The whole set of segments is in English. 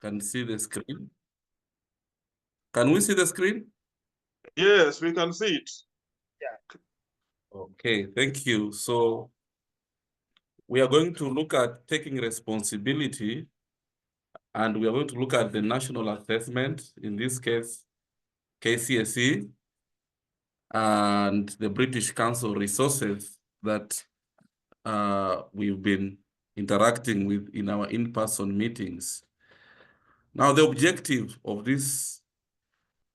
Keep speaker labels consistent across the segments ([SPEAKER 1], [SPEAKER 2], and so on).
[SPEAKER 1] can see the screen. Can we see the screen?
[SPEAKER 2] Yes, we can see it.
[SPEAKER 3] Yeah.
[SPEAKER 1] Okay, thank you. So we are going to look at taking responsibility, and we are going to look at the national assessment, in this case, KCSE, and the British Council resources that we've been interacting with in our in-person meetings. Now, the objective of this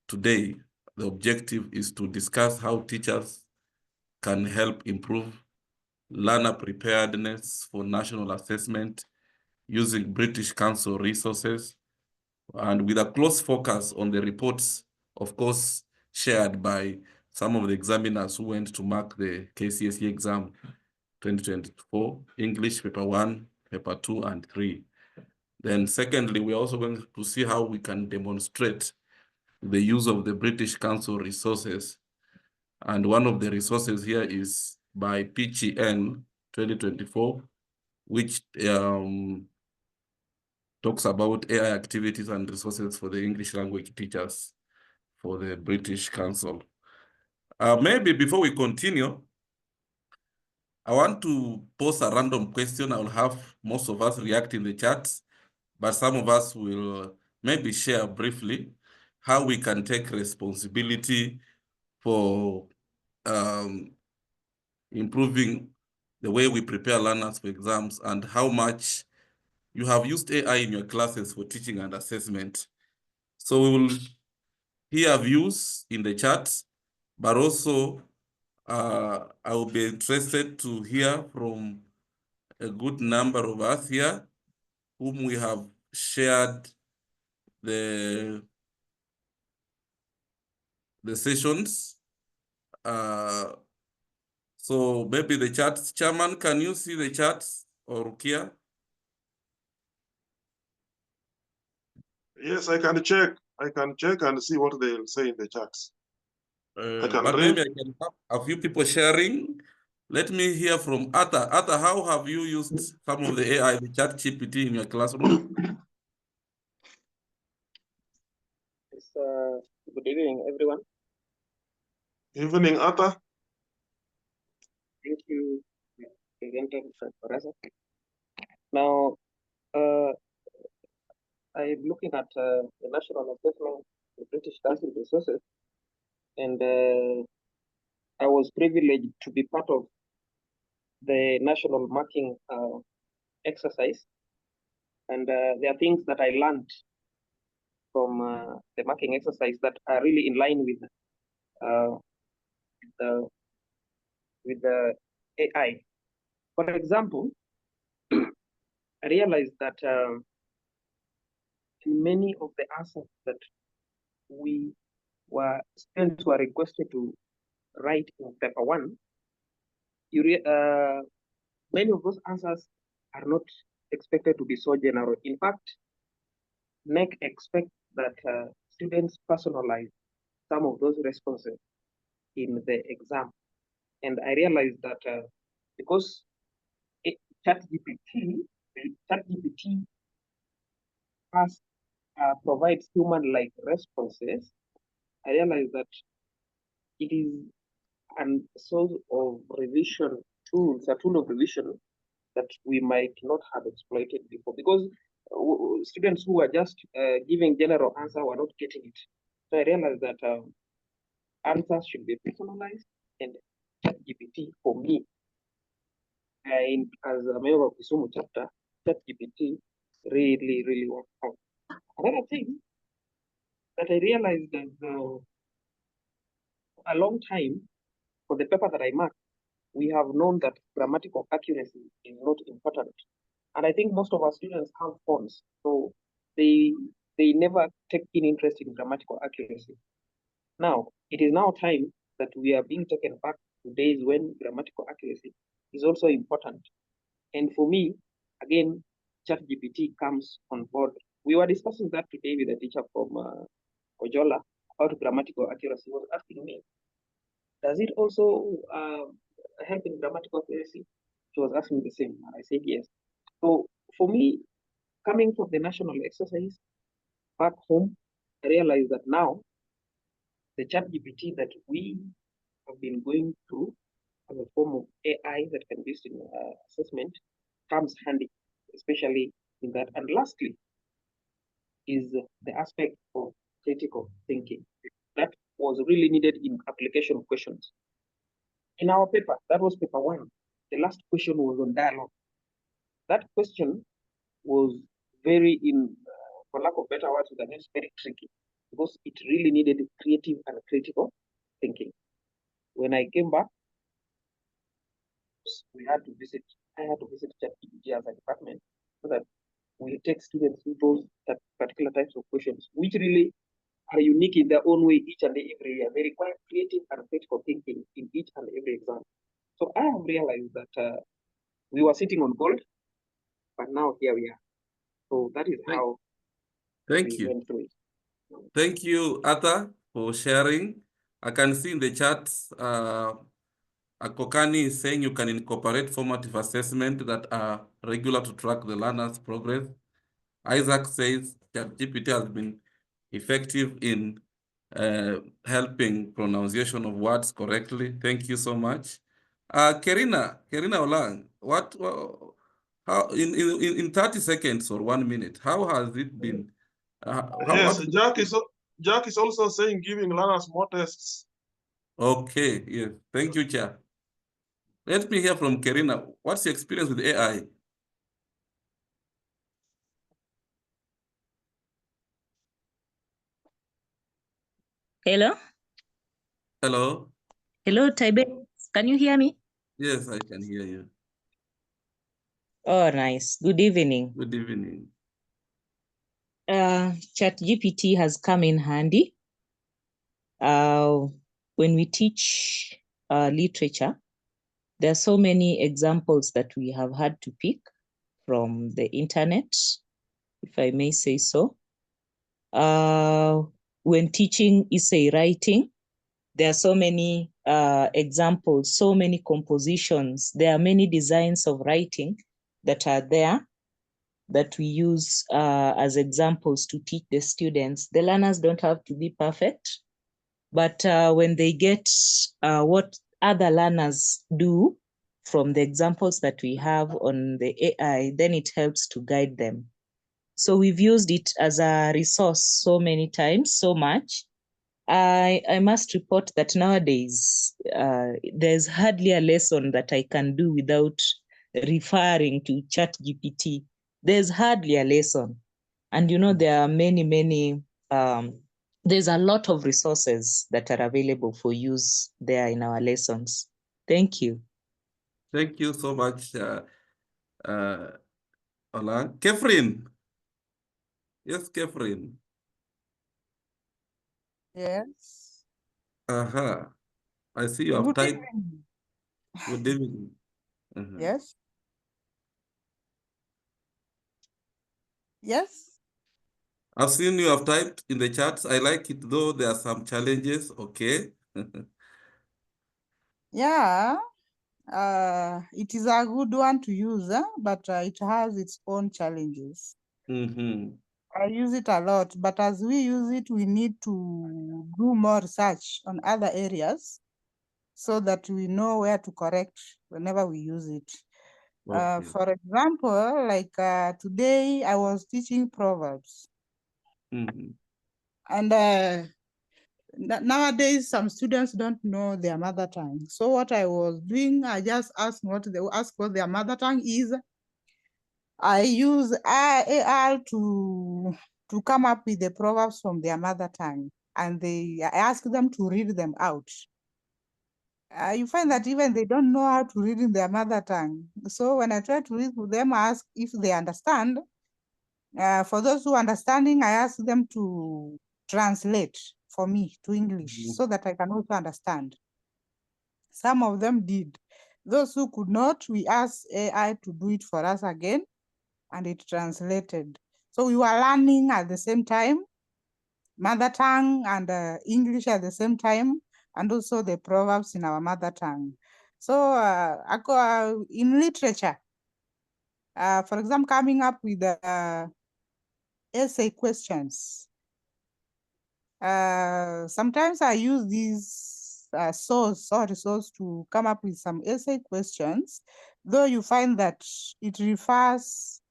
[SPEAKER 1] today, the objective is to discuss how teachers can help improve learner preparedness for national assessment using British Council resources, and with a close focus on the reports, of course, shared by some of the examiners who went to mark the KCSE exam 2024, English paper 1, paper 2, and 3. Then secondly, we're also going to see how we can demonstrate the use of the British Council resources. And one of the resources here is by PGN 2024, which talks about AI activities and resources for the English language teachers for the British Council. Maybe before we continue, I want to pose a random question. I'll have most of us react in the chat, but some of us will maybe share briefly how we can take responsibility for improving the way we prepare learners for exams, and how much you have used AI in your classes for teaching and assessment. So we will hear views in the chat, but also I will be interested to hear from a good number of us here whom we have shared the sessions. So maybe the chat, Chairman, can you see the chat, or Rukia?
[SPEAKER 2] Yes, I can check. I can check and see what they'll say in the chats.
[SPEAKER 1] But maybe I can have a few people sharing. Let me hear from Atta. Atta, how have you used some of the AI, the ChatGPT, in your classroom?
[SPEAKER 3] It's, good evening, everyone.
[SPEAKER 2] Evening, Atta.
[SPEAKER 3] Thank you, Presenter Farasa. Now, I'm looking at the national assessment, the British Council resources, and I was privileged to be part of the national marking exercise. And there are things that I learned from the marking exercise that are really in line with the AI. For example, I realized that many of the answers that students were requested to write in paper 1, many of those answers are not expected to be so general. In fact, NEC expect that students personalize some of those responses in the exam. And I realized that because ChatGPT provides human-like responses, I realized that it is a source of revision tools, a tool of revision that we might not have exploited before, because students who are just giving general answer were not getting it. So I realized that answers should be personalized, and ChatGPT for me, as a member of Kisumu chapter, ChatGPT really works out. Another thing that I realized that a long time, for the paper that I marked, we have known that grammatical accuracy is not important. And I think most of our students have phones, so they never take in interest in grammatical accuracy. Now, it is now time that we are being taken back to days when grammatical accuracy is also important. And for me, again, ChatGPT comes on board. We were discussing that today with a teacher from Ojola about grammatical accuracy. He was asking me, does it also help in grammatical accuracy? She was asking me the same. I said yes. So for me, coming from the national exercise back home, I realized that now the ChatGPT that we have been going through as a form of AI that can be used in assessment comes handy, especially in that. And lastly, is the aspect of critical thinking that was really needed in application questions. In our paper, that was paper 1. The last question was on dialogue. That question was very, for lack of better words, it's very tricky because it really needed creative and critical thinking. When I came back, I had to visit ChatGPT as a department so that we take students through those particular types of questions, which really are unique in their own way each and every year. They require creative and critical thinking in each and every exam. So I have realized that we were sitting on gold, but now here we are. So that is how
[SPEAKER 1] Thank
[SPEAKER 3] we
[SPEAKER 1] you.
[SPEAKER 3] went through it.
[SPEAKER 1] Thank you, Arthur, for sharing. I can see in the chat, Akokani is saying you can incorporate formative assessment that are regular to track the learner's progress. Isaac says that GPT has been effective in helping pronunciation of words correctly. Thank you so much. Kerina Olang, how in 30 seconds or 1 minute, how has it been?
[SPEAKER 2] Yes, Jack is also saying giving learners more tests.
[SPEAKER 1] Okay, yes. Thank you, Chair. Let me hear from Kerina. What's your experience with AI?
[SPEAKER 4] Hello?
[SPEAKER 1] Hello?
[SPEAKER 4] Hello, Taibe. Can you hear me?
[SPEAKER 1] Yes, I can hear you.
[SPEAKER 4] Oh, nice. Good evening.
[SPEAKER 1] Good evening.
[SPEAKER 4] ChatGPT has come in handy. When we teach literature, there are so many examples that we have had to pick from the internet, if I may say so. When teaching essay writing, there are so many examples, so many compositions. There are many designs of writing that are there that we use as examples to teach the students. The learners don't have to be perfect, but when they get what other learners do from the examples that we have on the AI, then it helps to guide them. So we've used it as a resource so many times, so much. I must report that nowadays, there's hardly a lesson that I can do without referring to ChatGPT. There's hardly a lesson. And there are many, there's a lot of resources that are available for use there in our lessons. Thank you.
[SPEAKER 1] Thank you so much, Ola. Catherine. Yes, Catherine.
[SPEAKER 5] Yes.
[SPEAKER 1] I see you have
[SPEAKER 5] Good
[SPEAKER 1] typed.
[SPEAKER 5] evening.
[SPEAKER 1] Good evening.
[SPEAKER 5] Yes. Yes.
[SPEAKER 1] I've seen you have typed in the chats. I like it, though there are some challenges. Okay.
[SPEAKER 5] Yeah. It is a good one to use, but it has its own challenges. I use it a lot, but as we use it, we need to do more research on other areas so that we know where to correct whenever we use it.
[SPEAKER 1] Okay.
[SPEAKER 5] For example, like today I was teaching Proverbs. And nowadays, some students don't know their mother tongue. So what I was doing, I just asked what their mother tongue is. I use AI to come up with the proverbs from their mother tongue, and I ask them to read them out. You find that even they don't know how to read in their mother tongue. So when I try to read to them, I ask if they understand. For those who are understanding, I ask them to translate for me to English so that I can also understand. Some of them did. Those who could not, we asked AI to do it for us again, and it translated. So we were learning at the same time, mother tongue and English at the same time, and also the proverbs in our mother tongue. So in literature, for example, coming up with essay questions. Sometimes I use these source to come up with some essay questions, though you find that it refers,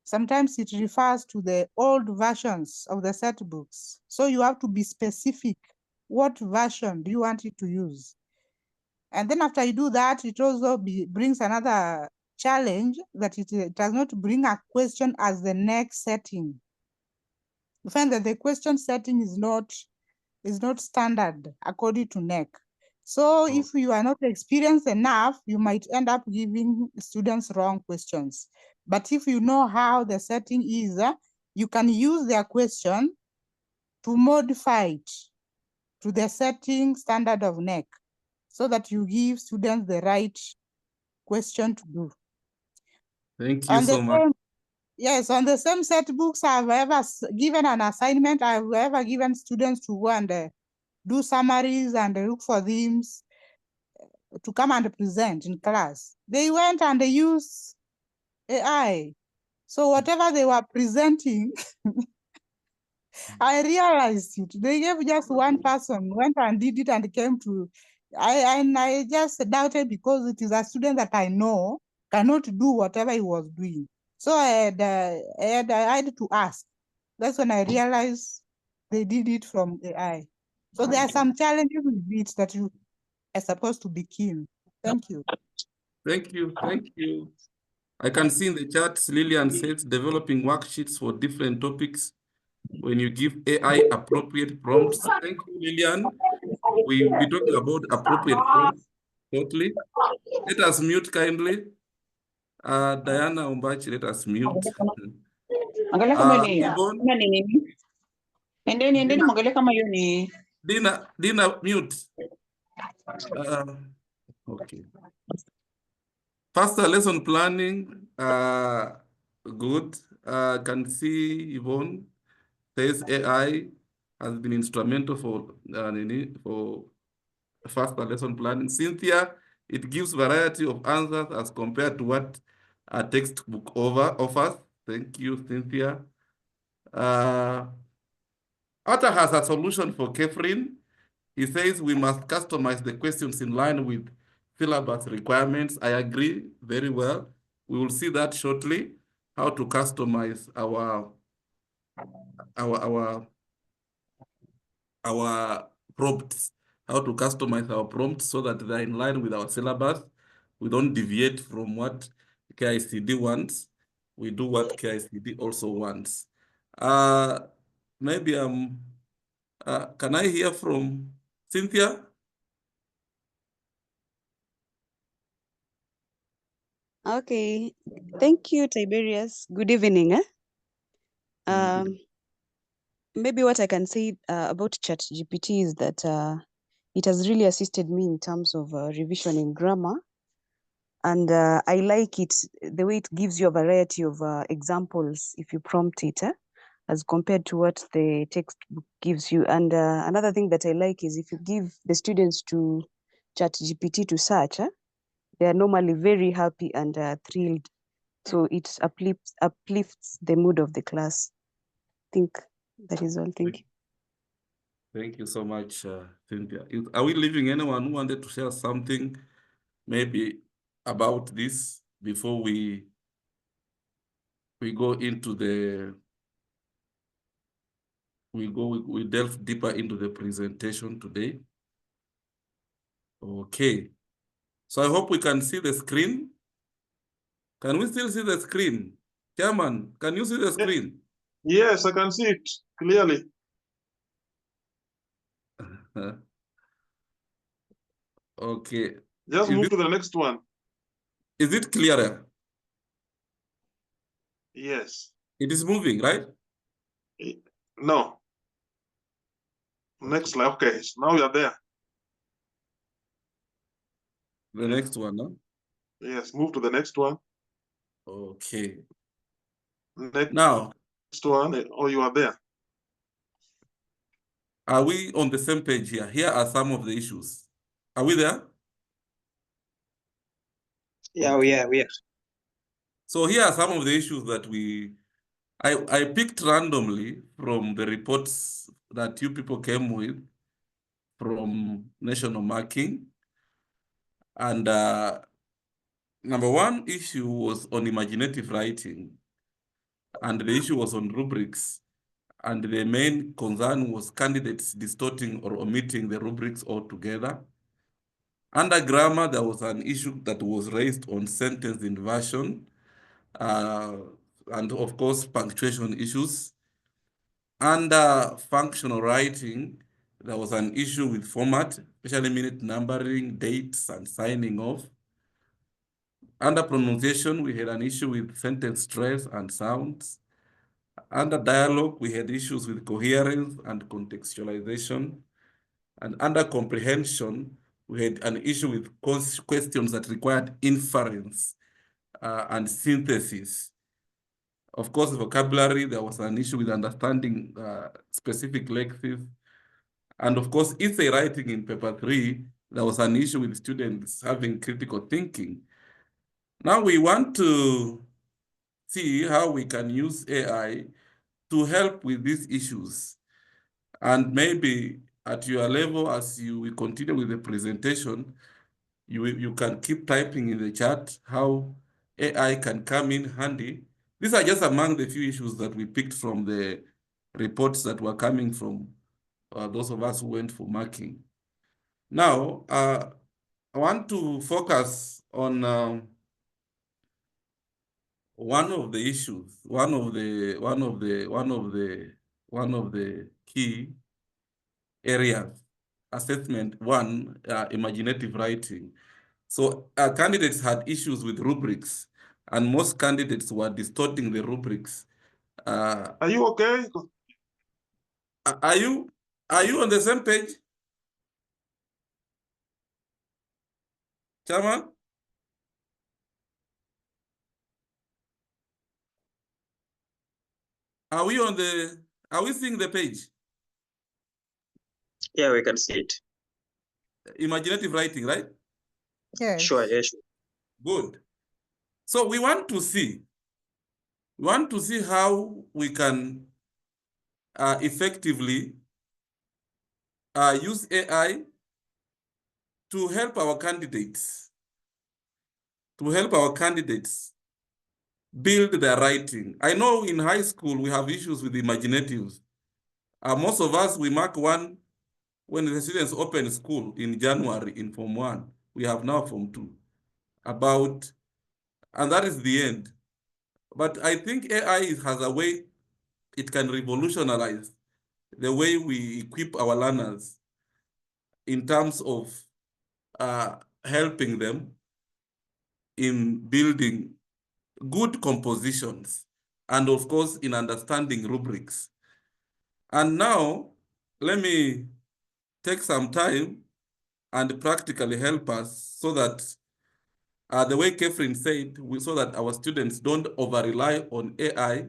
[SPEAKER 5] sometimes it refers to the old versions of the set books. So you have to be specific. What version do you want it to use? And then after you do that, it also brings another challenge that it does not bring a question as the next setting. You find that the question setting is not standard according to NEC. So if you are not experienced enough, you might end up giving students wrong questions. But if you know how the setting is, you can use their question to modify it to the setting standard of NEC so that you give students the right question to do.
[SPEAKER 1] Thank you so much.
[SPEAKER 5] Yes, on the same set books I've ever given an assignment, I've ever given students to go and do summaries and look for themes to come and present in class. They went and they used AI. So whatever they were presenting, I realized it. They gave just one person, went and did it and came to, I just doubted because it is a student that I know cannot do whatever he was doing. So I had to ask. That's when I realized they did it from AI. So there are some challenges with it that you are supposed to be keen. Thank you.
[SPEAKER 1] Thank you. Thank you. I can see in the chat, Lillian says developing worksheets for different topics when you give AI appropriate prompts. Thank you, Lillian. We will be talking about appropriate prompts shortly. Let us mute kindly. Diana Umbachi, let us mute. Dina, mute. Okay. Faster lesson planning, good. Can see Yvonne says AI has been instrumental for faster lesson planning. Cynthia, it gives variety of answers as compared to what a textbook offers. Thank you, Cynthia. Atta has a solution for Catherine. He says we must customize the questions in line with syllabus requirements. I agree very well. We will see that shortly, how to customize our prompts, how to customize our prompts so that they're in line with our syllabus. We don't deviate from what KICD wants. We do what KICD also wants. Maybe can I hear from Cynthia?
[SPEAKER 6] Okay, thank you, Tiberius. Good evening. Maybe what I can say about ChatGPT is that it has really assisted me in terms of revision in grammar. And I like it, the way it gives you a variety of examples if you prompt it, as compared to what the textbook gives you. And another thing that I like is if you give the students to ChatGPT to search, they are normally very happy and thrilled. So it uplifts the mood of the class. I think that is all. Thank you.
[SPEAKER 1] Thank you so much, Cynthia. Are we leaving anyone who wanted to share something maybe about this before we go into we delve deeper into the presentation today? Okay. So I hope we can see the screen. Can we still see the screen? Chairman, can you see the screen?
[SPEAKER 2] Yes, I can see it clearly.
[SPEAKER 1] Okay.
[SPEAKER 2] Just move to the next one.
[SPEAKER 1] Is it clearer?
[SPEAKER 2] Yes.
[SPEAKER 1] It is moving, right?
[SPEAKER 2] No. Next slide. Okay, so now we are there.
[SPEAKER 1] The next one, no?
[SPEAKER 2] Yes, move to the next one.
[SPEAKER 1] Okay.
[SPEAKER 2] Next one, oh, you are there.
[SPEAKER 1] Are we on the same page here? Here are some of the issues. Are we there?
[SPEAKER 3] Yeah, we are.
[SPEAKER 1] So here are some of the issues that we I picked randomly from the reports that you people came with from national marking. And number one issue was on imaginative writing. And the issue was on rubrics. And the main concern was candidates distorting or omitting the rubrics altogether. Under grammar, there was an issue that was raised on sentence inversion, and of course, punctuation issues. Under functional writing, there was an issue with format, especially minute numbering, dates, and signing off. Under pronunciation, we had an issue with sentence stress and sounds. Under dialogue, we had issues with coherence and contextualization. And under comprehension, we had an issue with questions that required inference and synthesis. Of course, vocabulary, there was an issue with understanding specific lexes. And of course, essay writing in paper 3, there was an issue with students having critical thinking. Now we want to see how we can use AI to help with these issues. And maybe at your level, as we continue with the presentation, you can keep typing in the chat how AI can come in handy. These are just among the few issues that we picked from the reports that were coming from those of us who went for marking. Now, I want to focus on one of the issues, one of the key areas. Assessment 1, imaginative writing. So candidates had issues with rubrics, and most candidates were distorting the rubrics.
[SPEAKER 2] Are you okay?
[SPEAKER 1] Are you on the same page, Chairman? Are we seeing the page?
[SPEAKER 7] Yeah, we can see it.
[SPEAKER 1] Imaginative writing, right?
[SPEAKER 5] Yes.
[SPEAKER 7] Sure, yeah, sure.
[SPEAKER 1] Good. So we want to see how we can effectively use AI to help our candidates, build their writing. I know in high school we have issues with imaginatives. Most of us, we mark 1 when the students open school in January in Form 1. We have now Form 2. And that is the end. But I think AI has a way it can revolutionize the way we equip our learners in terms of helping them in building good compositions and, of course, in understanding rubrics. And now, let me take some time and practically help us so that the way Catherine said, so that our students don't over-rely on AI,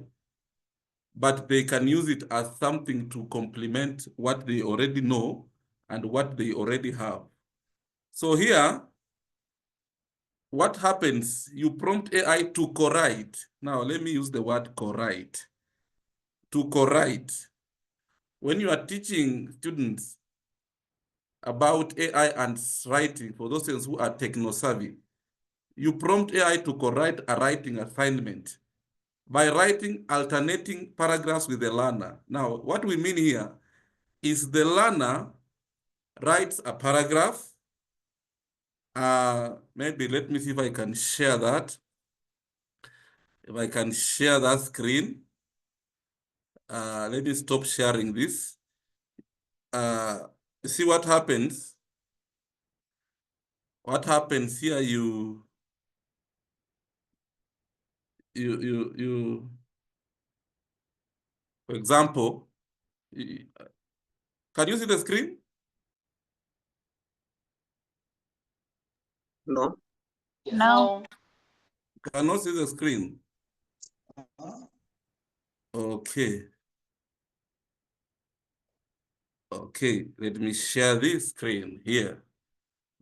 [SPEAKER 1] but they can use it as something to complement what they already know and what they already have. So here, what happens, you prompt AI to co-write. Now, let me use the word co-write. To co-write. When you are teaching students about AI and writing, for those students who are techno-savvy, you prompt AI to co-write a writing assignment by writing alternating paragraphs with the learner. Now, what we mean here is the learner writes a paragraph. Maybe let me see if I can share that. If I can share that screen. Let me stop sharing this. See what happens. What happens here, for example, can you see the screen?
[SPEAKER 7] No.
[SPEAKER 8] No.
[SPEAKER 1] Cannot see the screen. Okay. Okay, let me share this screen here.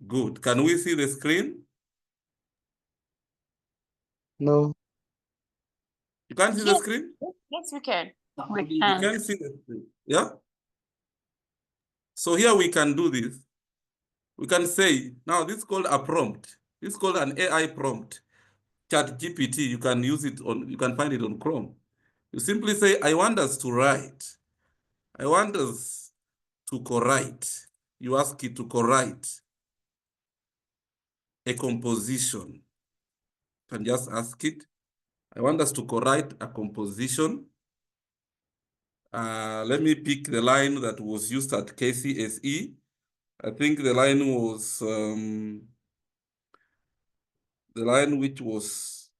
[SPEAKER 1] Good. Can we see the screen?
[SPEAKER 9] No.
[SPEAKER 1] You can't see the screen?
[SPEAKER 7] Yes, we can. We
[SPEAKER 1] You
[SPEAKER 7] can.
[SPEAKER 1] can see that, yeah? So here we can do this. We can say, now this is called a prompt. This is called an AI prompt. ChatGPT, you can use it on, you can find it on Chrome. You simply say, I want us to write. I want us to co-write. You ask it to co-write a composition. You can just ask it. I want us to co-write a composition. Let me pick the line that was used at KCSE. I think the line was, the line which was,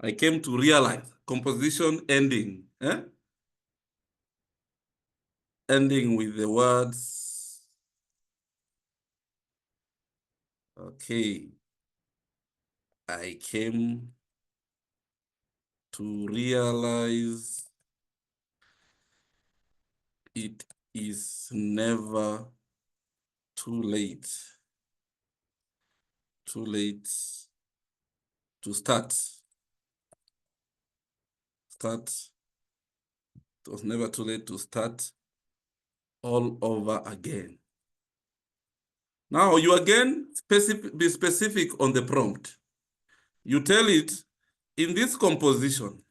[SPEAKER 1] I came to realize, composition ending, ending with the words, okay, I came to realize it is never too late to start. It was never too late to start all over again. Now you again be specific on the prompt. You tell it in this composition.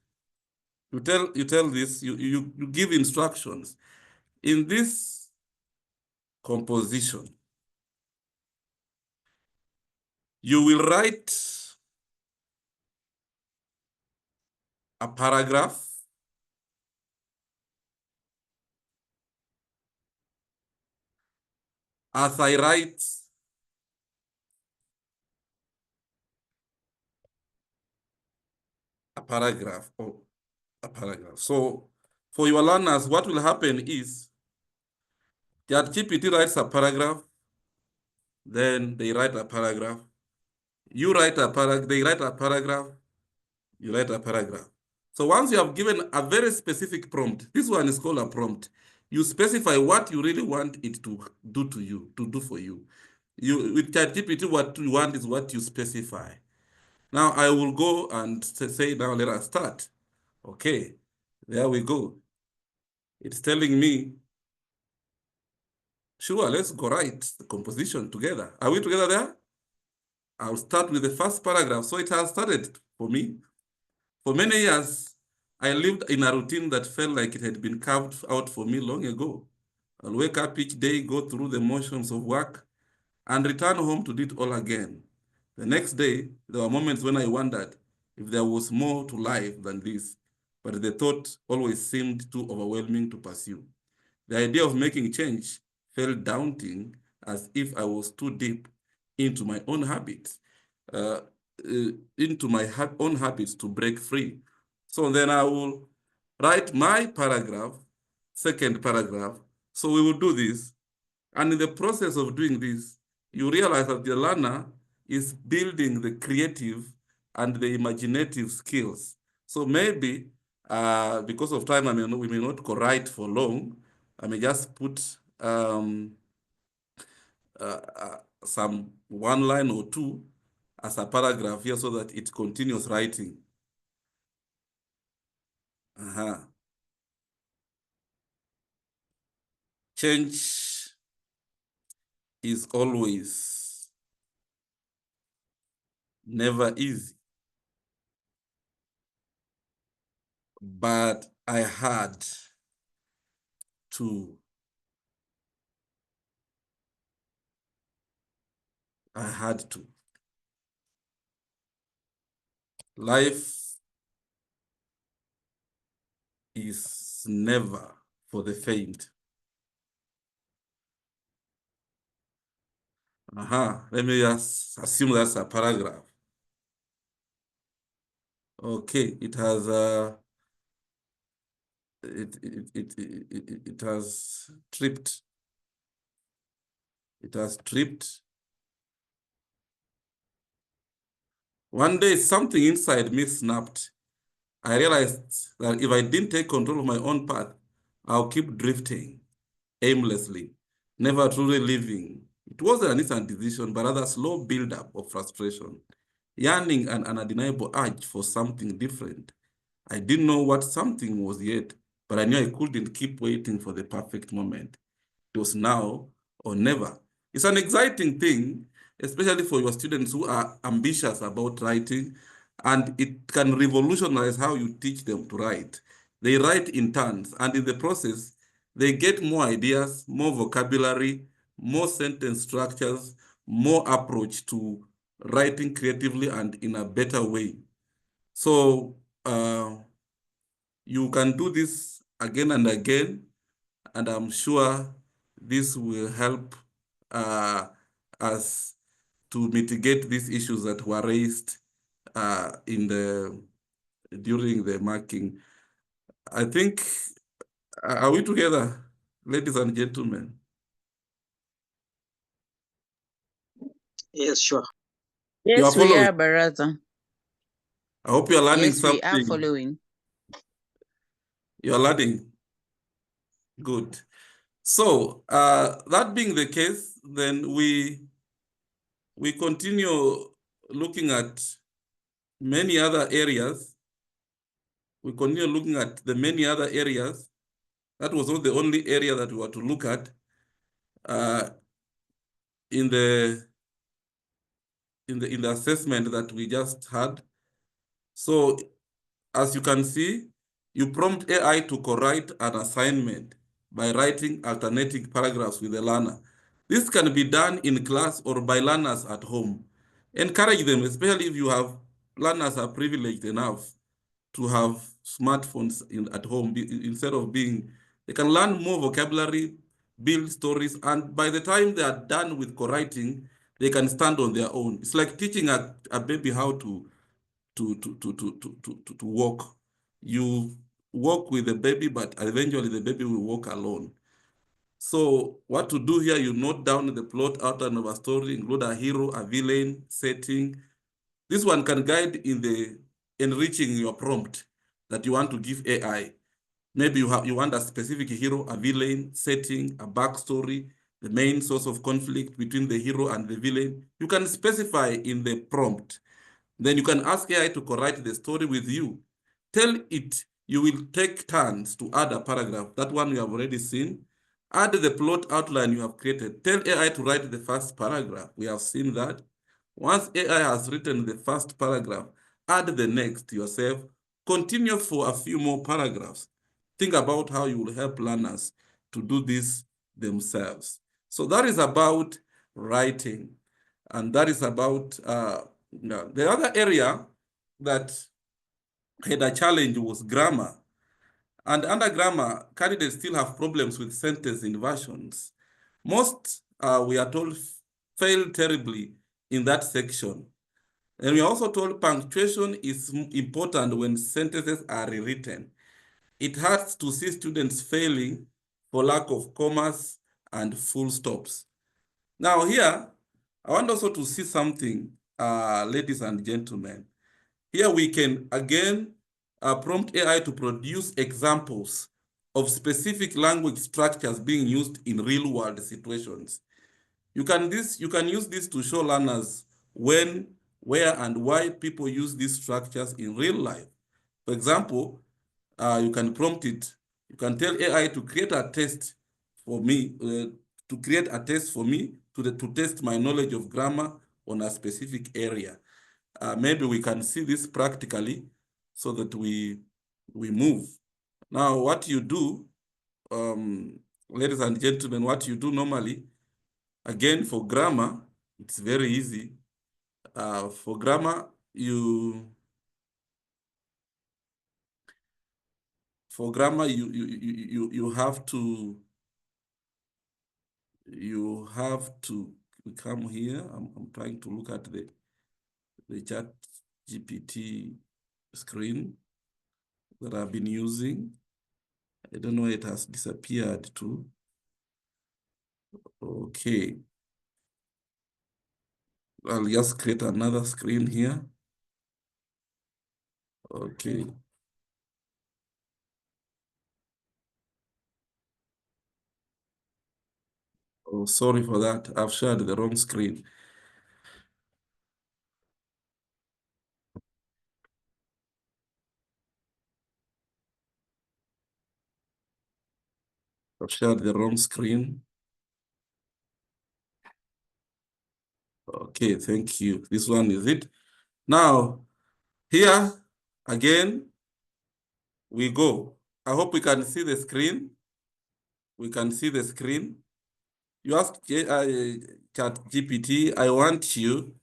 [SPEAKER 1] You tell this, you give instructions. In this composition, you will write a paragraph. As I write a paragraph. So for your learners, what will happen is ChatGPT writes a paragraph, then they write a paragraph. You write a paragraph, they write a paragraph, you write a paragraph. So once you have given a very specific prompt, this one is called a prompt. You specify what you really want it to do to you, to do for you. With ChatGPT, what you want is what you specify. Now I will go and say, now let us start. Okay, there we go. It's telling me, sure, let's go write the composition together. Are we together there? I'll start with the first paragraph. So it has started for me. For many years, I lived in a routine that felt like it had been carved out for me long ago. I'll wake up each day, go through the motions of work, and return home to do it all again. The next day, there were moments when I wondered if there was more to life than this, but the thought always seemed too overwhelming to pursue. The idea of making change felt daunting, as if I was too deep into my own habits, own habits to break free. So then I will write my paragraph, second paragraph. So we will do this. And in the process of doing this, you realize that the learner is building the creative and the imaginative skills. So maybe because of time, we may not co-write for long. I may just put some one line or two as a paragraph here so that it continues writing. Change is always never easy, but I had to. Life is never for the faint. Let me just assume that's a paragraph. Okay, it has it has tripped. It has tripped. One day, something inside me snapped. I realized that if I didn't take control of my own path, I'll keep drifting aimlessly, never truly living. It wasn't an instant decision, but rather a slow buildup of frustration. yearning and an undeniable urge for something different. I didn't know what something was yet, but I knew I couldn't keep waiting for the perfect moment. It was now or never. It's an exciting thing, especially for your students who are ambitious about writing, and it can revolutionize how you teach them to write. They write in turns, and in the process, they get more ideas, more vocabulary, more sentence structures, more approach to writing creatively and in a better way. So you can do this again and again, and I'm sure this will help us to mitigate these issues that were raised during the marking. I think, are we together, ladies and gentlemen?
[SPEAKER 7] Yes, sure.
[SPEAKER 1] You are
[SPEAKER 8] Yes, we
[SPEAKER 1] following?
[SPEAKER 8] are, Baraza.
[SPEAKER 1] I hope you are learning
[SPEAKER 8] Yes, we are
[SPEAKER 1] something.
[SPEAKER 8] following.
[SPEAKER 1] You are learning. Good. So that being the case, then we continue looking at many other areas. We continue looking at the many other areas. That was not the only area that we were to look at in the assessment that we just had. So as you can see, you prompt AI to co-write an assignment by writing alternating paragraphs with the learner. This can be done in class or by learners at home. Encourage them, especially if you have learners are privileged enough to have smartphones at home, instead of they can learn more vocabulary, build stories, and by the time they are done with co-writing, they can stand on their own. It's like teaching a baby how to walk. You walk with the baby, but eventually the baby will walk alone. So what to do here, you note down the plot outline of a story, include a hero, a villain, setting. This one can guide in the enriching your prompt that you want to give AI. Maybe you want a specific hero, a villain, setting, a backstory, the main source of conflict between the hero and the villain. You can specify in the prompt. Then you can ask AI to co-write the story with you. Tell it you will take turns to add a paragraph. That one you have already seen. Add the plot outline you have created. Tell AI to write the first paragraph. We have seen that. Once AI has written the first paragraph, add the next yourself. Continue for a few more paragraphs. Think about how you will help learners to do this themselves. So that is about writing. And that is about the other area that had a challenge was grammar. And under grammar, candidates still have problems with sentence inversions. Most, we are told, fail terribly in that section. And we are also told punctuation is important when sentences are rewritten. It hurts to see students failing for lack of commas and full stops. Now here, I want also to see something, ladies and gentlemen. Here we can again prompt AI to produce examples of specific language structures being used in real world situations. You can use this to show learners when, where, and why people use these structures in real life. For example, you can prompt it. You can tell AI to create a test for me, to test my knowledge of grammar on a specific area. Maybe we can see this practically so that we move. Now, what you do, ladies and gentlemen, what you do normally, again, for grammar, it's very easy. For grammar, you have to come here. I'm trying to look at the ChatGPT screen that I've been using. I don't know, it has disappeared too. Okay. I'll just create another screen here. Okay. Oh, sorry for that. I've shared the wrong screen. I've shared the wrong screen. Okay, thank you. This one is it. Now, here again, we go. I hope we can see the screen. We can see the screen. You ask ChatGPT, I want you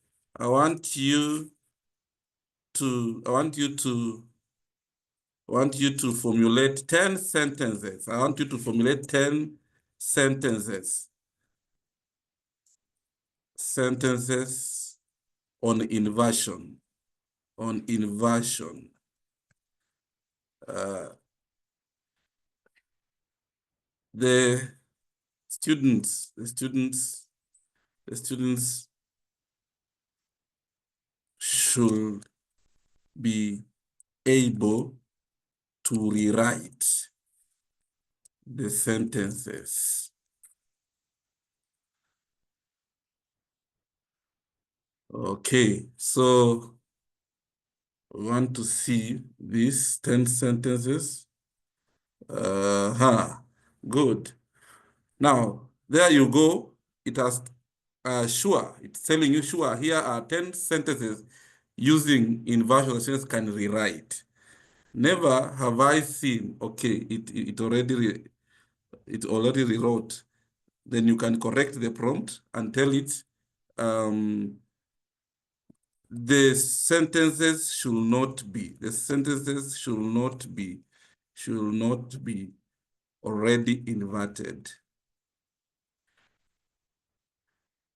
[SPEAKER 1] to formulate 10 sentences. I want you to formulate 10 sentences. Sentences on inversion. On inversion. The students should be able to rewrite the sentences. Okay, so we want to see these 10 sentences. Good. Now, there you go. It has, sure, it's telling you, sure, here are 10 sentences using inversion the students can rewrite. Never have I seen, okay, it already rewrote. Then you can correct the prompt and tell it, the sentences should not be already inverted.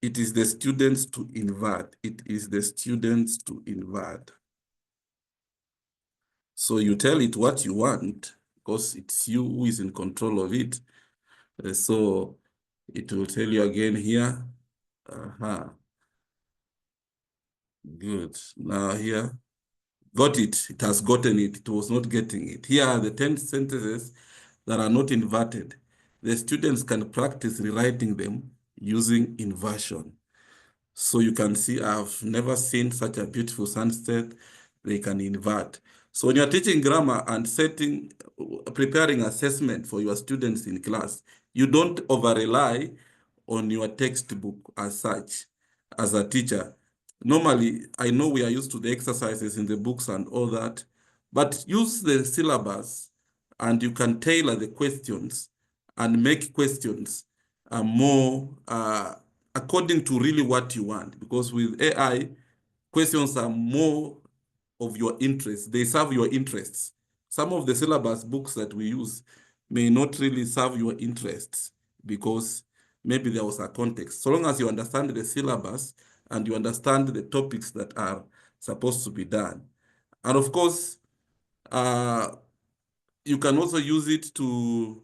[SPEAKER 1] It is the students to invert. It is the students to invert. So you tell it what you want, because it's you who is in control of it. So it will tell you again here. Good. Now here, got it. It has gotten it. It was not getting it. Here are the 10 sentences that are not inverted. The students can practice rewriting them using inversion. So you can see, I've never seen such a beautiful sunset they can invert. So when you're teaching grammar and preparing assessment for your students in class, you don't over-rely on your textbook as such, as a teacher. Normally, I know we are used to the exercises in the books and all that, but use the syllabus and you can tailor the questions and make questions more according to really what you want. Because with AI, questions are more of your interest. They serve your interests. Some of the syllabus books that we use may not really serve your interests because maybe there was a context. So long as you understand the syllabus and you understand the topics that are supposed to be done. And of course, you can also use it to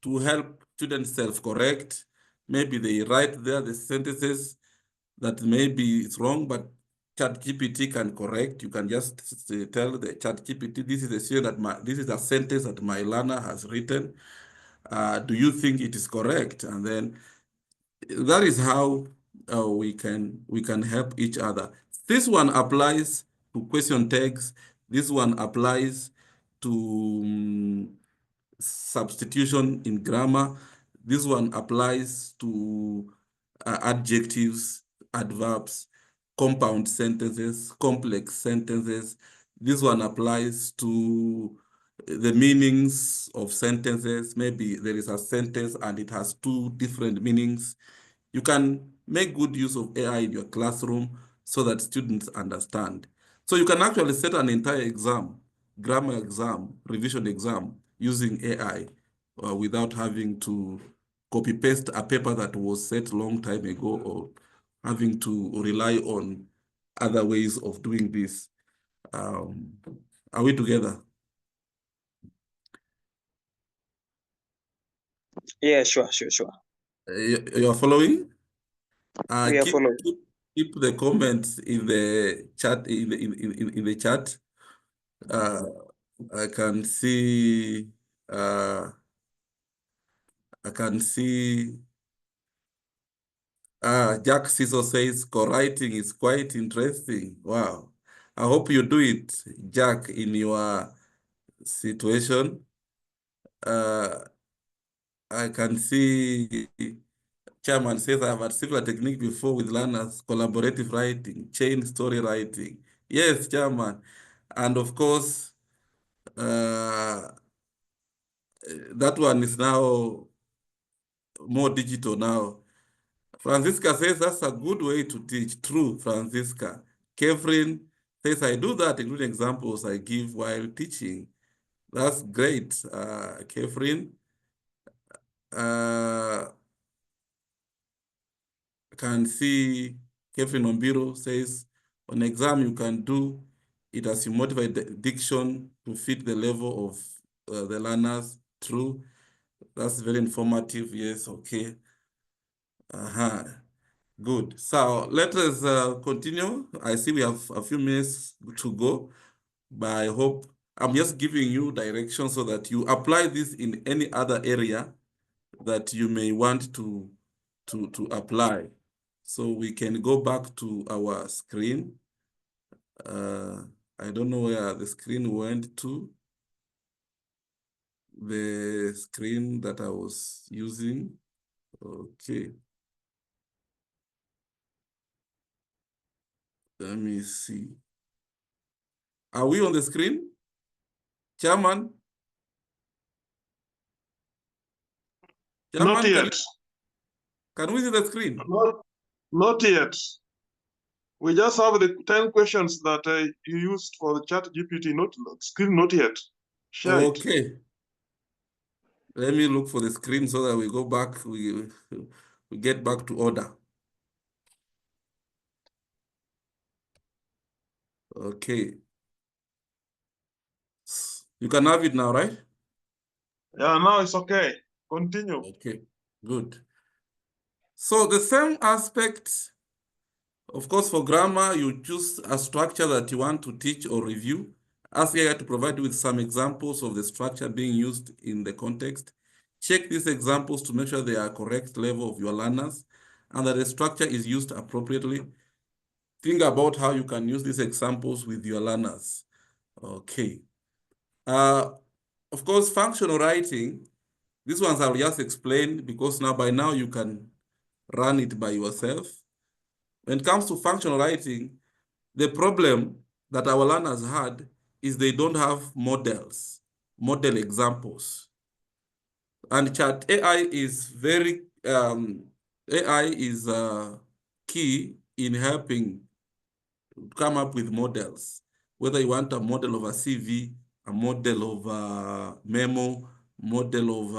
[SPEAKER 1] help students self-correct. Maybe they write there the sentences that maybe it's wrong, but ChatGPT can correct. You can just tell the ChatGPT, this is a sentence that my learner has written. Do you think it is correct? And then that is how we can help each other. This one applies to question tags. This one applies to substitution in grammar. This one applies to adjectives, adverbs, compound sentences, complex sentences. This one applies to the meanings of sentences. Maybe there is a sentence and it has 2 different meanings. You can make good use of AI in your classroom so that students understand. So you can actually set an entire exam, grammar exam, revision exam, using AI without having to copy paste a paper that was set a long time ago or having to rely on other ways of doing this. Are we together?
[SPEAKER 7] Yeah, sure.
[SPEAKER 1] You are following?
[SPEAKER 7] We are following.
[SPEAKER 1] Keep the comments in the chat. In the chat, I can see. Jack Ciso says co-writing is quite interesting. Wow. I hope you do it, Jack, in your situation. I can see Chairman says I have had similar technique before with learners, collaborative writing, chain story writing. Yes, Chairman. And of course, that one is now more digital now. Francisca says that's a good way to teach. True, Francisca. Kevin says I do that, including examples I give while teaching. That's great, Kevin. Can see Kevin Ombiro says, on exam you can do it as you modify the diction to fit the level of the learners. True. That's very informative. Yes, okay. Good. So let us continue. I see we have a few minutes to go, but I hope I'm just giving you direction so that you apply this in any other area that you may want to apply. So we can go back to our screen. I don't know where the screen went to. The screen that I was using. Okay. Let me see. Are we on the screen? Chairman? Chairman,
[SPEAKER 2] Not yet.
[SPEAKER 1] Can we see the screen?
[SPEAKER 2] Not yet. We just have the 10 questions that you used for the chat GPT, not screen, not yet. Share
[SPEAKER 1] Okay.
[SPEAKER 2] it.
[SPEAKER 1] Let me look for the screen so that we go back, we get back to order. Okay. You can have it now, right?
[SPEAKER 2] Yeah, now it's okay. Continue.
[SPEAKER 1] Okay, good. So the same aspect, of course, for grammar, you choose a structure that you want to teach or review. Ask AI to provide you with some examples of the structure being used in the context. Check these examples to make sure they are correct level of your learners and that the structure is used appropriately. Think about how you can use these examples with your learners. Okay. Of course, functional writing, these ones I'll just explain because by now you can run it by yourself. When it comes to functional writing, the problem that our learners had is they don't have models, model examples. And chat AI is very, AI is key in helping come up with models. Whether you want a model of a CV, a model of a memo, model of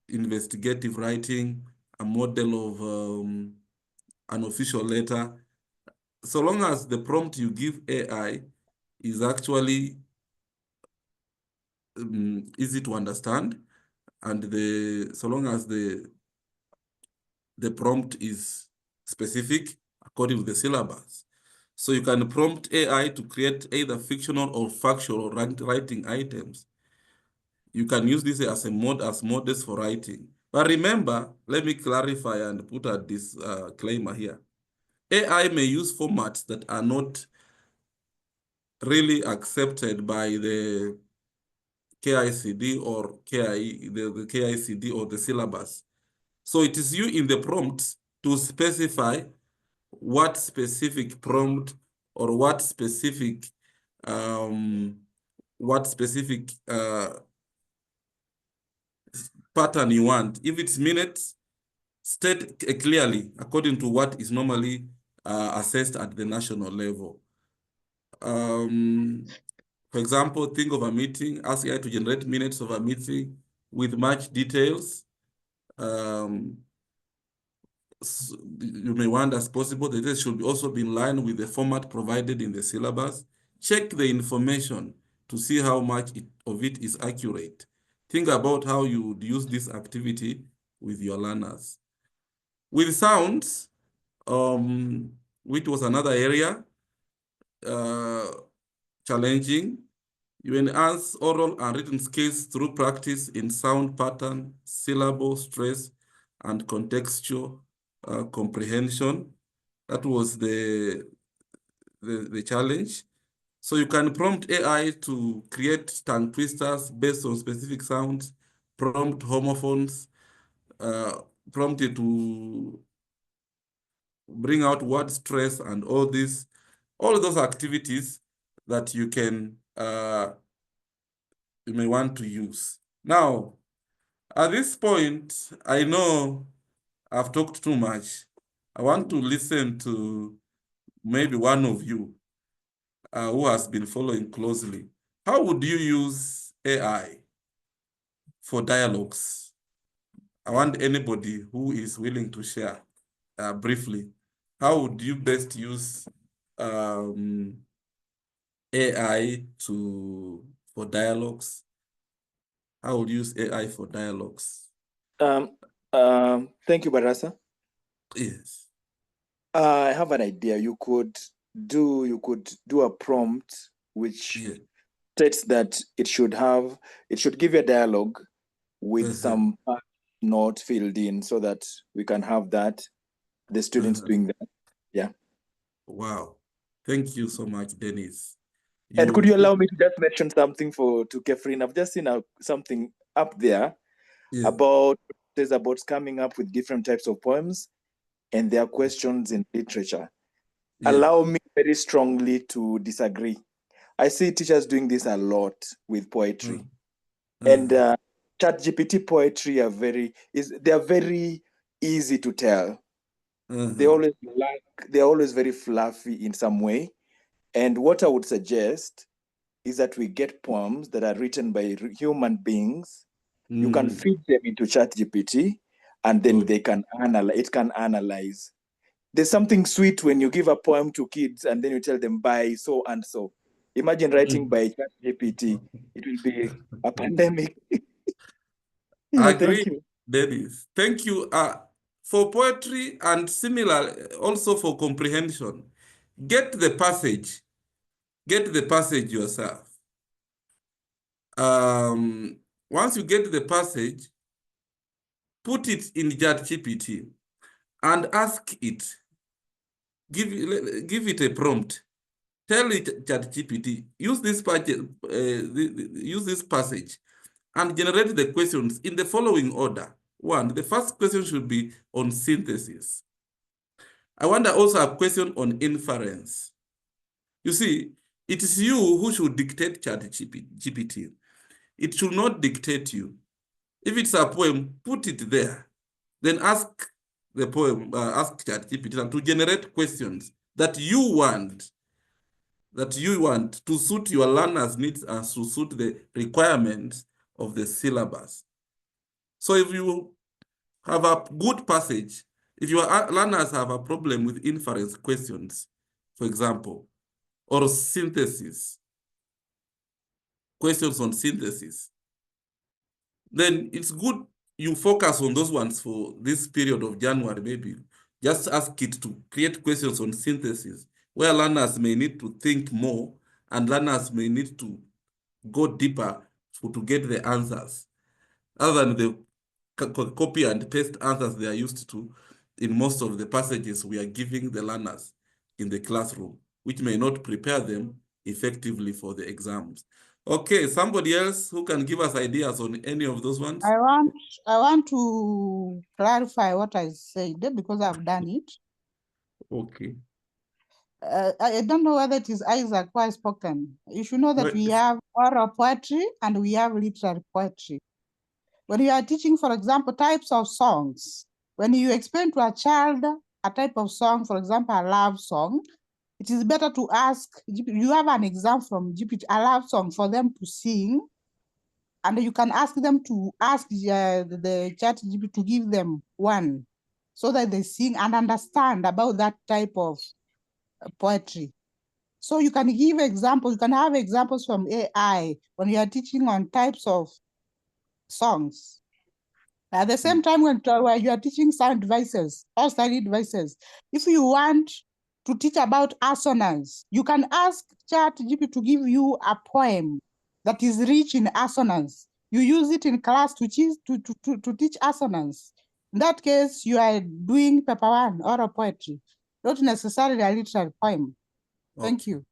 [SPEAKER 1] investigative writing, a model of an official letter. So long as the prompt you give AI is actually easy to understand, and so long as the prompt is specific according to the syllabus. So you can prompt AI to create either fictional or factual writing items. You can use this as models for writing. But remember, let me clarify and put a disclaimer here. AI may use formats that are not really accepted by the KICD or the KICD or the syllabus. So it is you in the prompt to specify what specific prompt or what specific pattern you want. If it's minutes, state clearly according to what is normally assessed at the national level. For example, think of a meeting, ask AI to generate minutes of a meeting with much details. So you may want, as possible, the test should also be in line with the format provided in the syllabus. Check the information to see how much of it is accurate. Think about how you would use this activity with your learners. With sounds, which was another area challenging, you enhance oral and written skills through practice in sound pattern, syllable stress, and contextual comprehension. That was the challenge. So you can prompt AI to create tongue twisters based on specific sounds, prompt homophones, prompt it to bring out word stress and all this, all those activities that you can, you may want to use. Now, at this point, I know I've talked too much. I want to listen to maybe one of you who has been following closely. How would you use AI for dialogues? I want anybody who is willing to share briefly. How would you best use AI for dialogues? How would you use AI for dialogues?
[SPEAKER 8] Thank you, Barasa.
[SPEAKER 1] Yes.
[SPEAKER 8] I have an idea. You could do a prompt which states that it should give you a dialogue with some note filled in so that we can have the students doing that. Yeah.
[SPEAKER 1] Wow. Thank you so much, Dennis.
[SPEAKER 8] And could you allow me to just mention something to Kefrin? I've just seen something up there about coming up with different types of poems and their questions in literature. Allow me very strongly to disagree. I see teachers doing this a lot with poetry. And ChatGPT poetry are very easy to tell. They're always very fluffy in some way. And what I would suggest is that we get poems that are written by human beings. You can feed them into ChatGPT, and then it can analyze. There's something sweet when you give a poem to kids and then you tell them by so and so. Imagine writing by ChatGPT. It will be a pandemic.
[SPEAKER 1] I agree, Dennis. Thank you. For poetry and similar, also for comprehension, get the passage yourself. Once you get the passage, put it in ChatGPT and ask it. Give it a prompt. Tell it ChatGPT, use this passage and generate the questions in the following order. 1, the first question should be on synthesis. I want also a question on inference. You see, it is you who should dictate ChatGPT. It should not dictate you. If it's a poem, put it there. Then ask the poem, ask ChatGPT to generate questions that you want to suit your learners' needs and to suit the requirements of the syllabus. So if you have a good passage, if your learners have a problem with inference questions, for example, or synthesis, questions on synthesis, then it's good you focus on those ones for this period of January, maybe. Just ask it to create questions on synthesis, where learners may need to think more and learners may need to go deeper to get the answers, other than the copy and paste answers they are used to in most of the passages we are giving the learners in the classroom, which may not prepare them effectively for the exams. Okay, somebody else who can give us ideas on any of those ones?
[SPEAKER 5] I want to clarify what I said because I've done it.
[SPEAKER 1] Okay.
[SPEAKER 5] I don't know whether it is Isaac who has spoken. You should know that we have oral poetry and we have literary poetry. When you are teaching, for example, types of songs, when you explain to a child a type of song, for example, a love song, it is better to ask, you have an example from GPT, a love song for them to sing, and you can ask them to ask the ChatGPT to give them one so that they sing and understand about that type of poetry. So you can give examples, you can have examples from AI when you are teaching on types of songs. At the same time, when you are teaching sound devices or study devices, if you want to teach about assonance, you can ask ChatGPT to give you a poem that is rich in assonance. You use it in class to teach assonance. In that case, you are doing paper 1 or a poetry, not necessarily a literary poem. Thank you.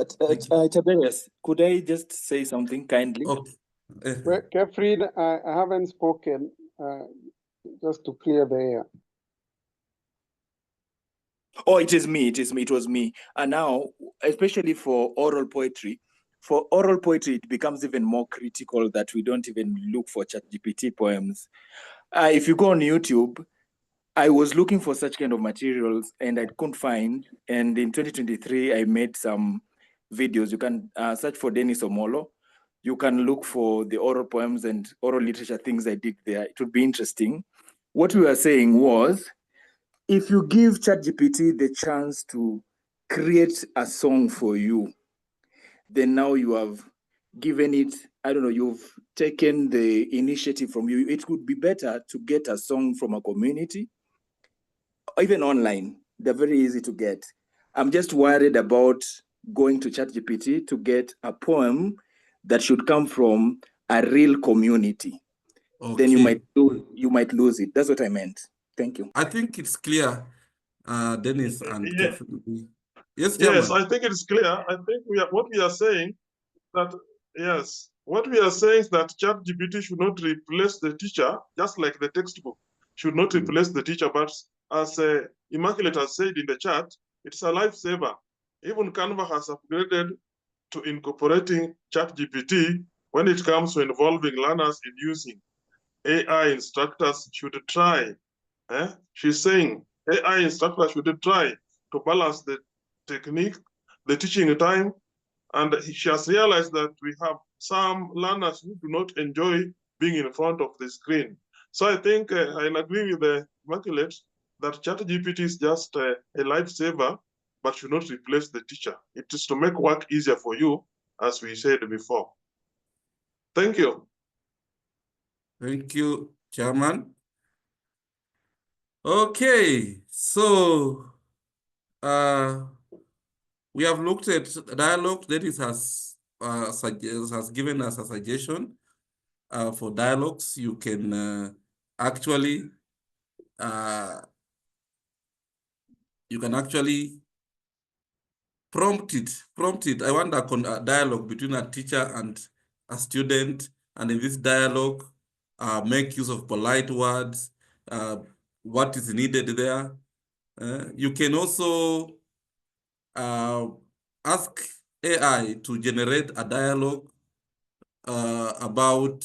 [SPEAKER 8] Tiberius, could I just say something kindly?
[SPEAKER 1] Okay.
[SPEAKER 9] Well, Catherine, I haven't spoken, just to clear the air.
[SPEAKER 8] Oh, it is me. It was me. And now, especially for oral poetry, it becomes even more critical that we don't even look for ChatGPT poems. If you go on YouTube, I was looking for such kind of materials and I couldn't find. And in 2023, I made some videos. You can search for Dennis Omolo. You can look for the oral poems and oral literature things I did there. It would be interesting. What we were saying was, if you give ChatGPT the chance to create a song for you, then now you have given it, I don't know, you've taken the initiative from you. It would be better to get a song from a community, even online. They're very easy to get. I'm just worried about going to ChatGPT to get a poem that should come from a real community.
[SPEAKER 1] Okay.
[SPEAKER 8] Then you might lose it. That's what I meant. Thank you.
[SPEAKER 1] I think it's clear, Dennis and
[SPEAKER 2] Yeah.
[SPEAKER 1] Catherine. Yes,
[SPEAKER 2] Yes,
[SPEAKER 1] Chairman.
[SPEAKER 2] I think it's clear. I think what we are saying that ChatGPT should not replace the teacher, just like the textbook should not replace the teacher. But as Immaculate has said in the chat, it's a lifesaver. Even Canva has upgraded to incorporating ChatGPT when it comes to involving learners in using AI. Instructors should try. She's saying AI instructors should try to balance the technique, the teaching time, and she has realized that we have some learners who do not enjoy being in front of the screen. So I think I'll agree with the Immaculate that ChatGPT is just a lifesaver, but should not replace the teacher. It is to make work easier for you, as we said before. Thank you.
[SPEAKER 1] Thank you, Chairman. Okay, so we have looked at dialogue. That is has given us a suggestion for dialogues. You can actually prompt it. I want a dialogue between a teacher and a student, and in this dialogue, make use of polite words, what is needed there. You can also ask AI to generate a dialogue about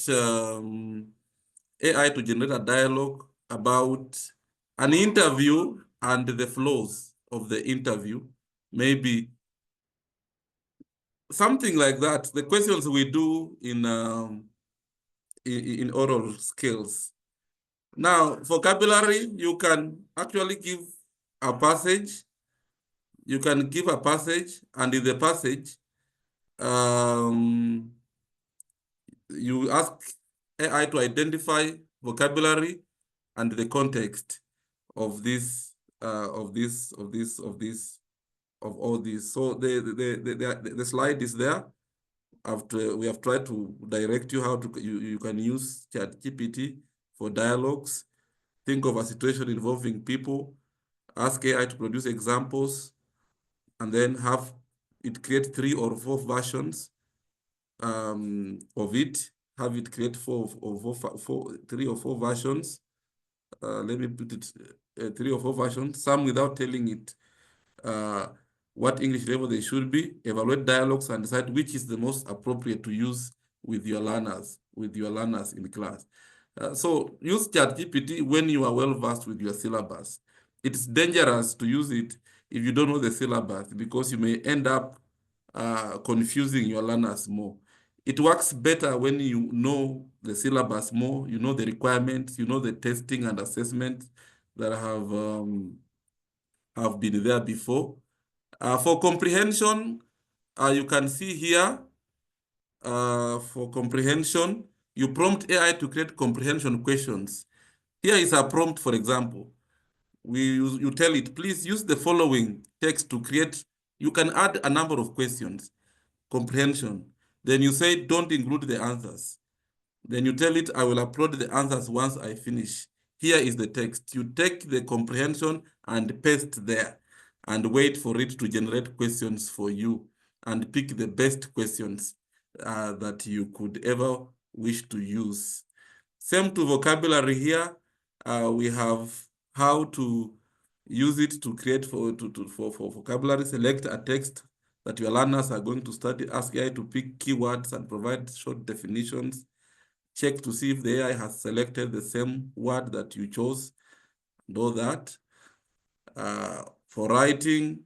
[SPEAKER 1] an interview and the flows of the interview. Maybe something like that. The questions we do in oral skills. Now, vocabulary, you can actually give a passage. You can give a passage, and in the passage, you ask AI to identify vocabulary and the context of all this. So the slide is there. We have tried to direct you how you can use ChatGPT for dialogues. Think of a situation involving people. Ask AI to produce examples, and then have it create 3 or 4 versions of it. Have it create 3 or 4 versions. Let me put it 3 or 4 versions. Some without telling it what English level they should be. Evaluate dialogues and decide which is the most appropriate to use with your learners in class. So use ChatGPT when you are well versed with your syllabus. It's dangerous to use it if you don't know the syllabus, because you may end up confusing your learners more. It works better when you know the syllabus more, you know the requirements, you know the testing and assessment that have been there before. For comprehension, you can see here, for comprehension, you prompt AI to create comprehension questions. Here is a prompt, for example. You tell it, please use the following text to create, you can add a number of questions, comprehension. Then you say, don't include the answers. Then you tell it, I will upload the answers once I finish. Here is the text. You take the comprehension and paste there and wait for it to generate questions for you. and pick the best questions that you could ever wish to use. Same to vocabulary here. We have how to use it to create for vocabulary. Select a text that your learners are going to study. Ask AI to pick keywords and provide short definitions. Check to see if the AI has selected the same word that you chose. Do that. For writing,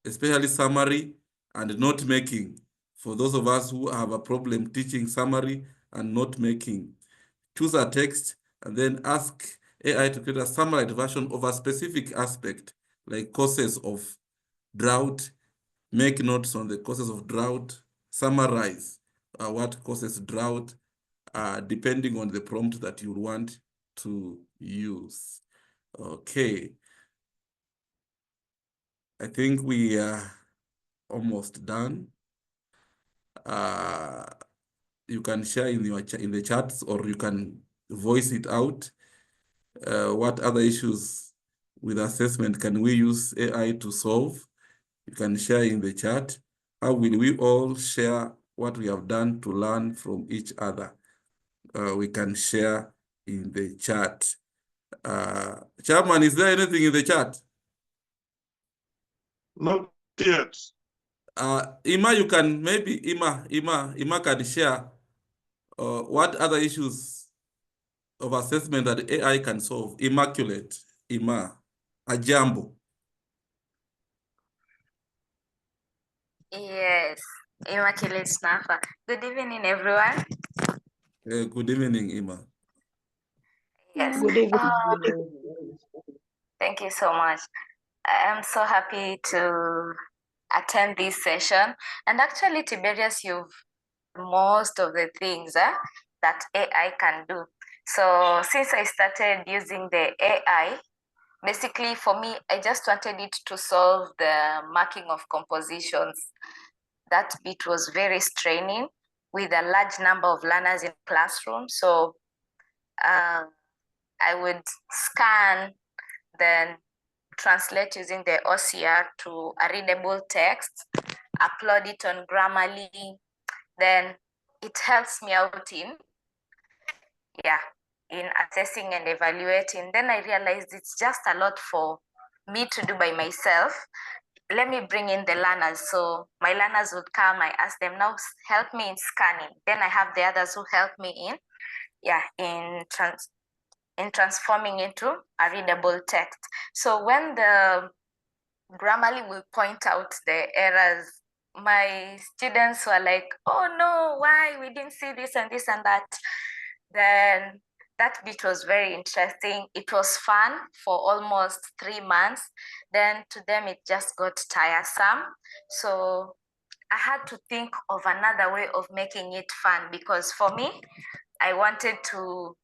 [SPEAKER 1] especially summary and note making. For those of us who have a problem teaching summary and note making, choose a text and then ask AI to create a summarized version of a specific aspect, like causes of drought. Make notes on the causes of drought. Summarize what causes drought, depending on the prompt that you want to use. Okay. I think we are almost done. You can share in the chats, or you can voice it out. What other issues with assessment can we use AI to solve? You can share in the chat. How will we all share what we have done to learn from each other? We can share in the chat. Chairman, is there anything in the chat?
[SPEAKER 2] Not yet.
[SPEAKER 1] Ima, you can, maybe Ima can share what other issues of assessment that AI can solve. Immaculate, Ima, Ajambo.
[SPEAKER 10] Yes, Immaculate Snapper. Good evening, everyone.
[SPEAKER 1] Good evening, Ima.
[SPEAKER 10] Yes.
[SPEAKER 3] Good evening.
[SPEAKER 10] Thank you so much. I am so happy to attend this session. And actually, Tiberius, you've most of the things that AI can do. So since I started using the AI, basically for me, I just wanted it to solve the marking of compositions. That bit was very straining with a large number of learners in classroom. So I would scan, then translate using the OCR to a readable text, upload it on Grammarly, then it helps me out in assessing and evaluating. Then I realized it's just a lot for me to do by myself. Let me bring in the learners. So my learners would come, I ask them, now help me in scanning. Then I have the others who help me in transforming into a readable text. So when the Grammarly will point out the errors, my students were like, oh no, why? We didn't see this and this and that. Then that bit was very interesting. It was fun for almost 3 months. Then to them, it just got tiresome. So I had to think of another way of making it fun, because for me, I wanted to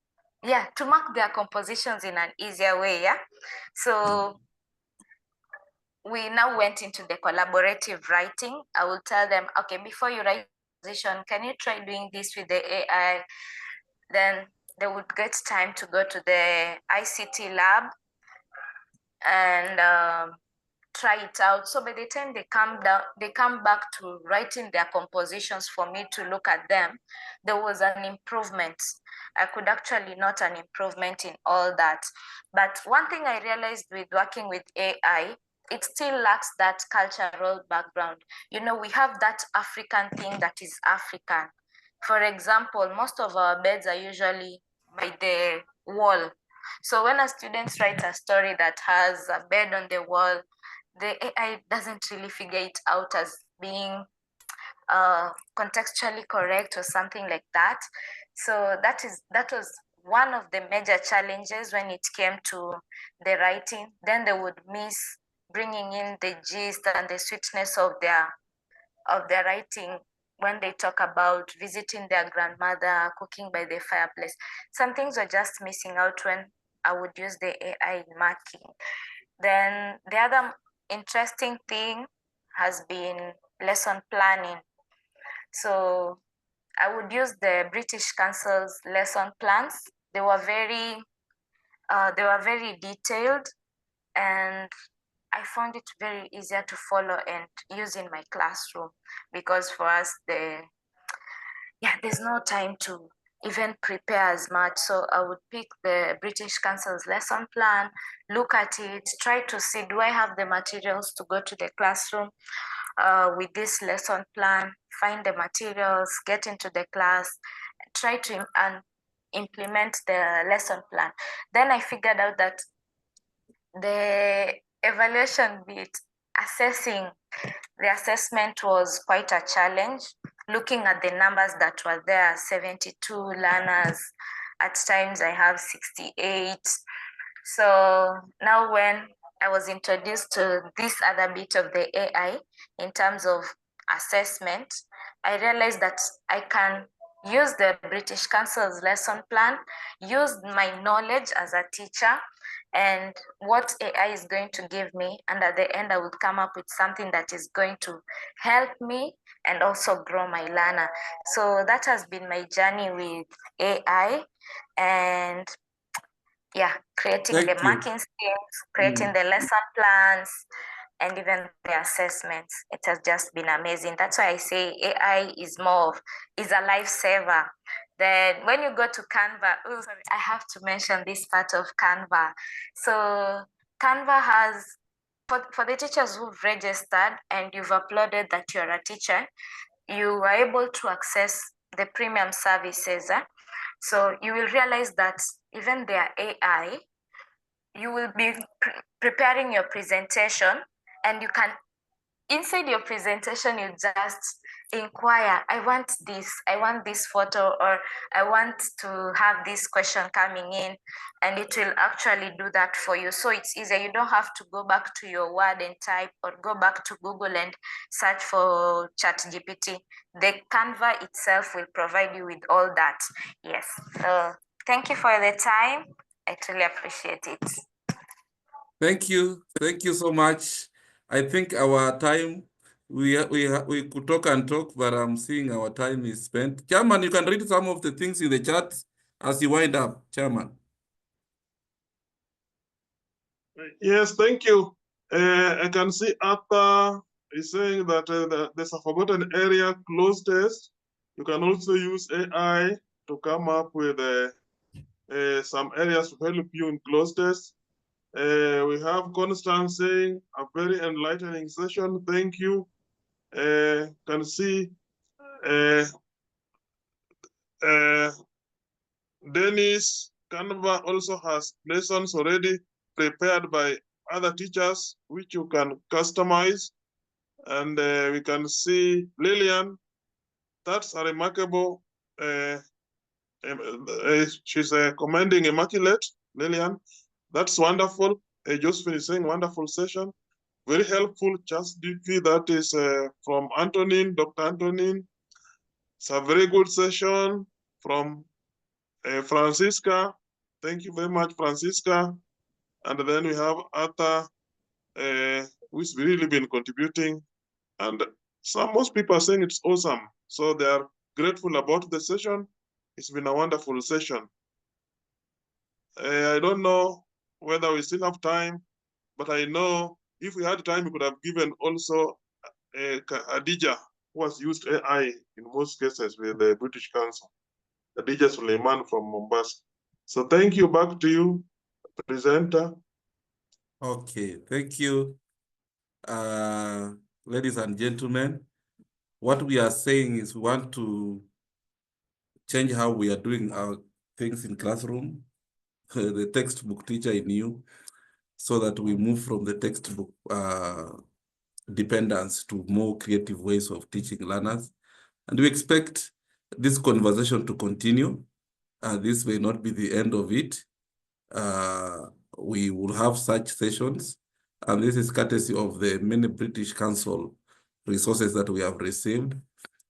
[SPEAKER 10] mark their compositions in an easier way. So we now went into the collaborative writing. I will tell them, okay, before you write composition, can you try doing this with the AI? Then they would get time to go to the ICT lab and try it out. So by the time they come back to writing their compositions for me to look at them, there was an improvement. I could actually note an improvement in all that. But one thing I realized with working with AI, it still lacks that cultural background. You know, we have that African thing that is African. For example, most of our beds are usually by the wall. So when a student writes a story that has a bed on the wall, the AI doesn't really figure it out as being contextually correct or something like that. So that was one of the major challenges when it came to the writing. Then they would miss bringing in the gist and the sweetness of their writing when they talk about visiting their grandmother, cooking by the fireplace. Some things were just missing out when I would use the AI in marking. Then the other interesting thing has been lesson planning. So I would use the British Council's lesson plans. They were very detailed, and I found it very easier to follow and use in my classroom, because for us, there's no time to even prepare as much. So I would pick the British Council's lesson plan, look at it, try to see, do I have the materials to go to the classroom with this lesson plan, find the materials, get into the class, try to implement the lesson plan. Then I figured out that the evaluation bit, assessing the assessment was quite a challenge. Looking at the numbers that were there, 72 learners, at times I have 68. So now when I was introduced to this other bit of the AI in terms of assessment, I realized that I can use the British Council's lesson plan, use my knowledge as a teacher, and what AI is going to give me. And at the end, I would come up with something that is going to help me and also grow my learner. So that has been my journey with AI, and creating
[SPEAKER 1] Thank
[SPEAKER 10] the
[SPEAKER 1] you.
[SPEAKER 10] marking schemes, creating the lesson plans, and even the assessments. It has just been amazing. That's why I say AI is is a lifesaver. Then when you go to Canva, I have to mention this part of Canva. So Canva has, for the teachers who've registered and you've uploaded that you're a teacher, you are able to access the premium services. So you will realize that even their AI, you will be preparing your presentation, and you can, inside your presentation, you just inquire, I want this photo, or I want to have this question coming in, and it will actually do that for you. So it's easier. You don't have to go back to your Word and type, or go back to Google and search for ChatGPT. The Canva itself will provide you with all that. Yes. So thank you for the time. I truly appreciate it.
[SPEAKER 1] Thank you. Thank you so much. I think our time, we could talk and talk, but I'm seeing our time is spent. Chairman, you can read some of the things in the chat as you wind up, Chairman.
[SPEAKER 2] Yes, thank you. I can see Arthur is saying that there's a forgotten area close test. You can also use AI to come up with some areas to help you in close test. We have Constance saying a very enlightening session. Thank you. Can see Dennis, Canva also has lessons already prepared by other teachers, which you can customize. And we can see Lillian, that's a remarkable, she's commending immaculate, Lillian. That's wonderful. Josephine is saying wonderful session. Very helpful, just DP, that is from Antonin, Dr. Antonin. It's a very good session from Francisca. Thank you very much, Francisca. And then we have Arthur, who's really been contributing. And most people are saying it's awesome. So they are grateful about the session. It's been a wonderful session. I don't know whether we still have time, but I know if we had time, we could have given also Adija, who has used AI in most cases with the British Council. Adija Suleiman from Mombasa. So thank you. Back to you, presenter.
[SPEAKER 1] Okay, thank you. Ladies and gentlemen, what we are saying is we want to change how we are doing our things in classroom, the textbook teacher in you, so that we move from the textbook dependence to more creative ways of teaching learners. And we expect this conversation to continue. This may not be the end of it. We will have such sessions, and this is courtesy of the many British Council resources that we have received.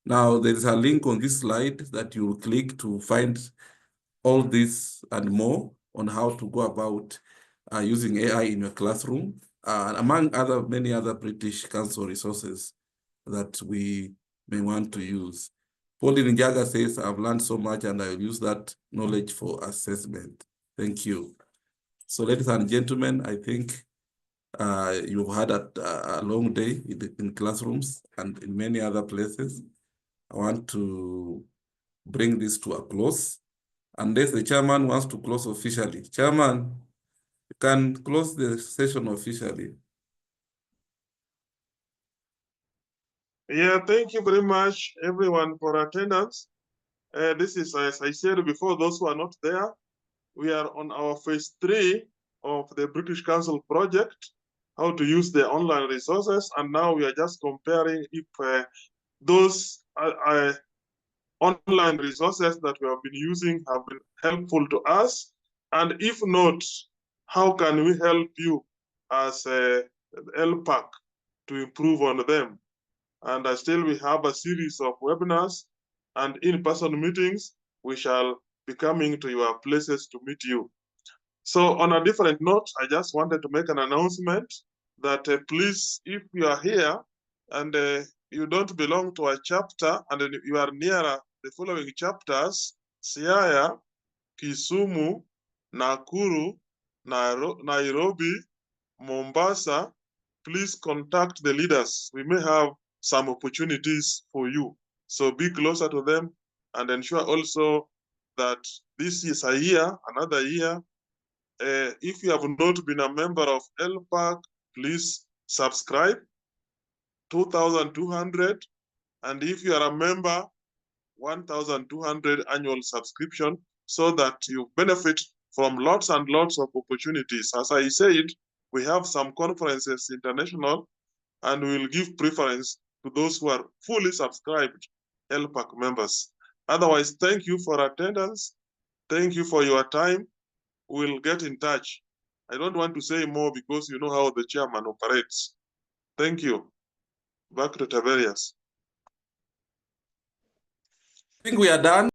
[SPEAKER 1] Now, there is a link on this slide that you will click to find all this and more on how to go about using AI in your classroom, among many other British Council resources that we may want to use. Pauline Njaga says, I've learned so much and I will use that knowledge for assessment. Thank you. So ladies and gentlemen, I think You've had a long day in classrooms and in many other places. I want to bring this to a close. Unless the chairman wants to close officially. Chairman, you can close the session officially.
[SPEAKER 2] Yeah, thank you very much, everyone, for attendance. This is, as I said before, those who are not there, we are on our phase 3 of the British Council project, how to use the online resources. And now we are just comparing if those online resources that we have been using have been helpful to us. And if not, how can we help you as LPAC to improve on them? And still we have a series of webinars and in-person meetings. We shall be coming to your places to meet you. So on a different note, I just wanted to make an announcement that please, if you are here and you don't belong to a chapter and you are nearer the following chapters: Siaya, Kisumu, Nakuru, Nairobi, Mombasa, please contact the leaders. We may have some opportunities for you. So be closer to them and ensure also that this is a year, another year. If you have not been a member of LPAC, please subscribe, 2,200. And if you are a member, 1,200 annual subscription, so that you benefit from lots and lots of opportunities. As I said, we have some conferences international, and we will give preference to those who are fully subscribed LPAC members. Otherwise, thank you for attendance. Thank you for your time. We'll get in touch. I don't want to say more because you know how the chairman operates. Thank you. Back to Tiberius.
[SPEAKER 1] I think we are done.